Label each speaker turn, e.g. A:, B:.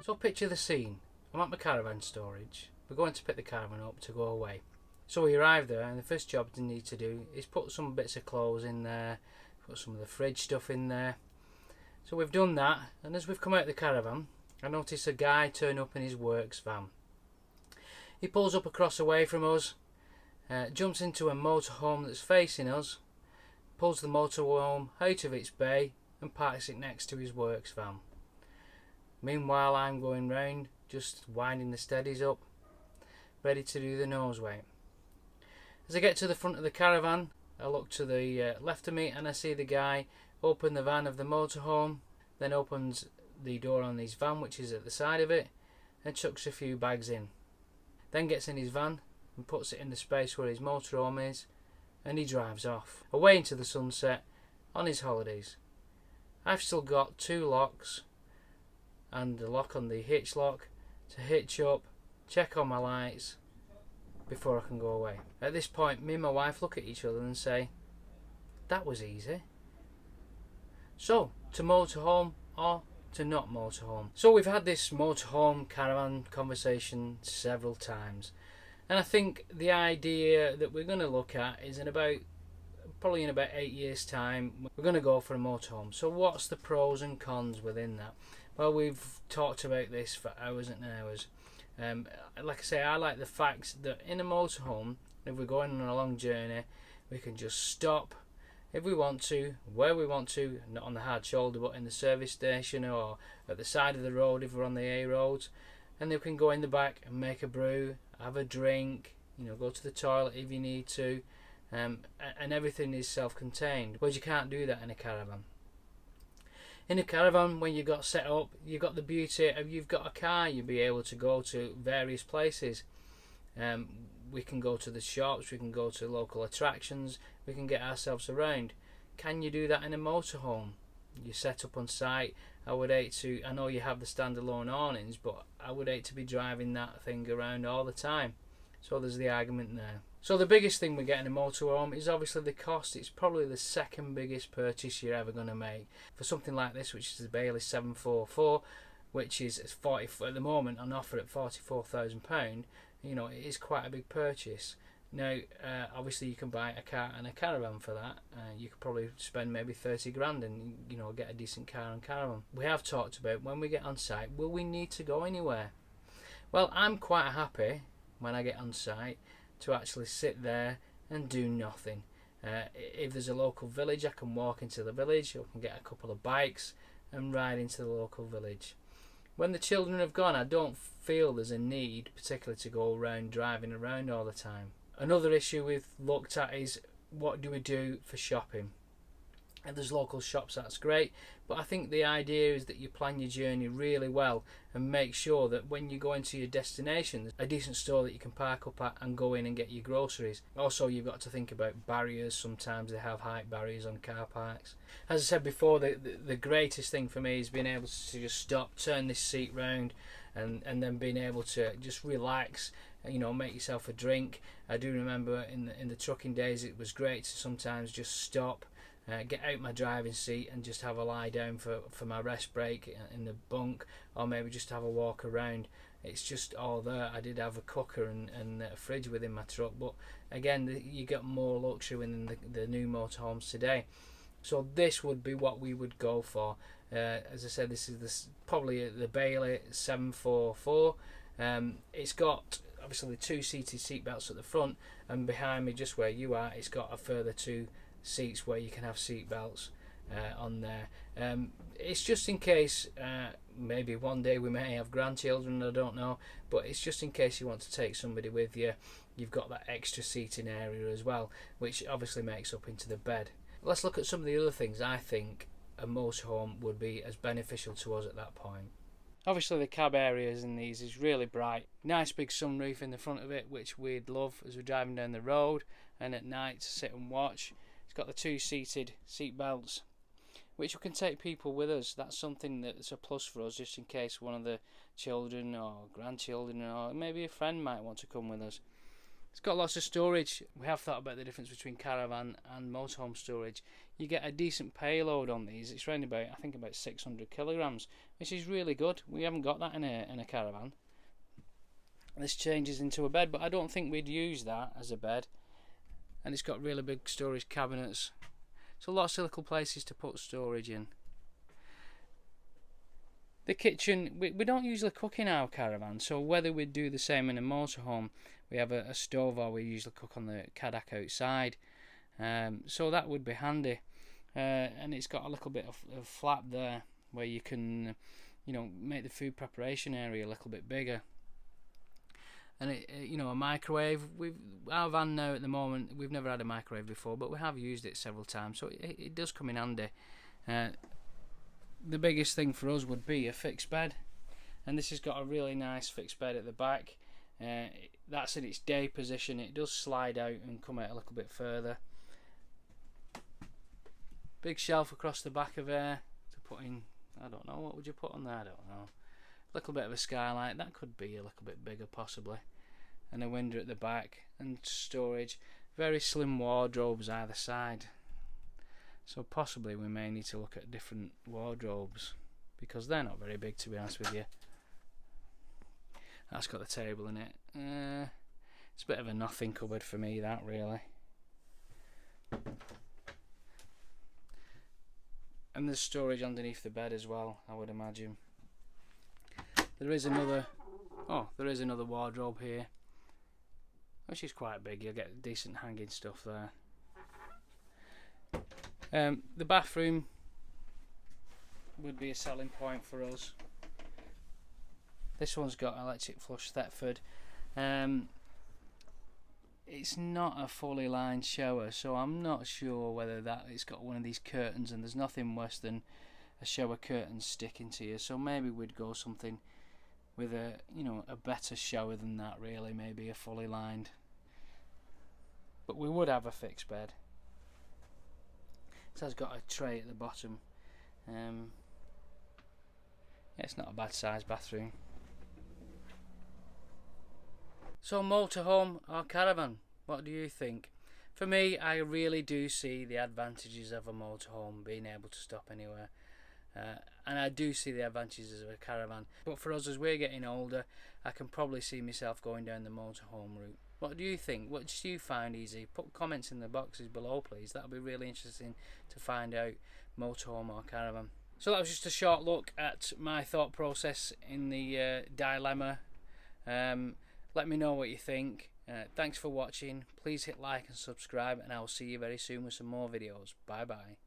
A: So picture the scene. I'm at my caravan storage. We're going to pick the caravan up to go away. So we arrive there, and the first job we need to do is put some bits of clothes in there, put some of the fridge stuff in there. So we've done that, and as we've come out of the caravan, I notice a guy turn up in his works van. He pulls up across away from us, jumps into a motorhome that's facing us, pulls the motorhome out of its bay and parks it next to his works van. Meanwhile, I'm going round, just winding the steadies up, ready to do the noseway. As I get to the front of the caravan, I look to the left of me and I see the guy open the van of the motorhome, then opens the door on his van, which is at the side of it, and chucks a few bags in. Then gets in his van and puts it in the space where his motorhome is, and he drives off, away into the sunset, on his holidays. I've still got 2 locks and the lock on the hitch lock to hitch up, check on my lights before I can go away. At this point, me and my wife look at each other and say, that was easy. So, to motorhome or to not motorhome? So we've had this motorhome caravan conversation several times, and I think the idea that we're going to look at is probably in about 8 years time, we're going to go for a motorhome. So what's the pros and cons within that? Well, we've talked about this for hours and hours. Like I say, I like the fact that in a motorhome, if we're going on a long journey, we can just stop if we want to, where we want to, not on the hard shoulder but in the service station or at the side of the road if we're on the A roads, and then we can go in the back and make a brew, have a drink, go to the toilet if you need to, and everything is self-contained, whereas you can't do that in a caravan. In a caravan, when you've got set up, you've got the beauty of you've got a car, you'll be able to go to various places. We can go to the shops, we can go to local attractions, we can get ourselves around. Can you do that in a motorhome? You set up on site. I know you have the standalone awnings, but I would hate to be driving that thing around all the time. So there's the argument there. So the biggest thing we get in a motorhome is obviously the cost. It's probably the second biggest purchase you're ever going to make. For something like this, which is the Bailey 744, which is at the moment on offer at £44,000, it is quite a big purchase. Now, obviously you can buy a car and a caravan for that. You could probably spend maybe 30 grand and get a decent car and caravan. We have talked about when we get on site, will we need to go anywhere? Well, I'm quite happy when I get on site to actually sit there and do nothing. If there's a local village, I can walk into the village, or I can get a couple of bikes and ride into the local village. When the children have gone, I don't feel there's a need particularly to go around driving around all the time. Another issue we've looked at is what do we do for shopping? If there's local shops, that's great, but I think the idea is that you plan your journey really well and make sure that when you go into your destination, there's a decent store that you can park up at and go in and get your groceries. Also, you've got to think about barriers. Sometimes they have height barriers on car parks. As I said before, the greatest thing for me is being able to just stop, turn this seat round, and then being able to just relax, make yourself a drink. I do remember in the trucking days, it was great to sometimes just stop, get out my driving seat and just have a lie down for my rest break in the bunk, or maybe just have a walk around. It's just all there. I did have a cooker and a fridge within my truck, but again, you get more luxury within the new motorhomes today. So this would be what we would go for. As I said, this is probably the Bailey 744. It's got obviously the 2-seated seat belts at the front, and behind me, just where you are, it's got a further 2 seats where you can have seat belts on there. It's just in case maybe one day we may have grandchildren, I don't know, but it's just in case you want to take somebody with you. You've got that extra seating area as well, which obviously makes up into the bed. Let's look at some of the other things I think a motorhome would be as beneficial to us at that point. Obviously the cab areas in these is really bright. Nice big sunroof in the front of it, which we'd love as we're driving down the road and at night to sit and watch. It's got the 2-seated seat belts, which we can take people with us. That's something that's a plus for us, just in case one of the children or grandchildren or maybe a friend might want to come with us. It's got lots of storage. We have thought about the difference between caravan and motorhome storage. You get a decent payload on these. It's around about, I think, about 600 kilograms, which is really good. We haven't got that in a caravan. This changes into a bed, but I don't think we'd use that as a bed. And it's got really big storage cabinets, so lots of little places to put storage in. The kitchen, we don't usually cook in our caravan, so whether we do the same in a motorhome, we have a stove, or we usually cook on the paddock outside, so that would be handy. And it's got a little bit of flap there where you can, make the food preparation area a little bit bigger. And a microwave. Our van now at the moment, we've never had a microwave before, but we have used it several times, so it does come in handy. The biggest thing for us would be a fixed bed, and this has got a really nice fixed bed at the back. That's in its day position. It does slide out and come out a little bit further. Big shelf across the back of there to put in, I don't know, what would you put on there? I don't know. A little bit of a skylight, that could be a little bit bigger possibly, and a window at the back, and storage. Very slim wardrobes either side. So possibly we may need to look at different wardrobes, because they're not very big, to be honest with you. That's got the table in it. It's a bit of a nothing cupboard for me, that, really. And there's storage underneath the bed as well, I would imagine. There is another wardrobe here, which is quite big. You'll get decent hanging stuff there. The bathroom would be a selling point for us. This one's got electric flush Thetford. It's not a fully lined shower, so I'm not sure whether it's got one of these curtains, and there's nothing worse than a shower curtain sticking to you, so maybe we'd go something with a better shower than that, really. Maybe a fully lined, but we would have a fixed bed. It has got a tray at the bottom. It's not a bad sized bathroom. So motorhome or caravan, what do you think? For me, I really do see the advantages of a motorhome, being able to stop anywhere. And I do see the advantages of a caravan. But for us, as we're getting older, I can probably see myself going down the motorhome route. What do you think? What do you find easy? Put comments in the boxes below, please. That'll be really interesting to find out, motorhome or caravan. So that was just a short look at my thought process in the dilemma. Let me know what you think. Thanks for watching. Please hit like and subscribe, and I will see you very soon with some more videos. Bye bye.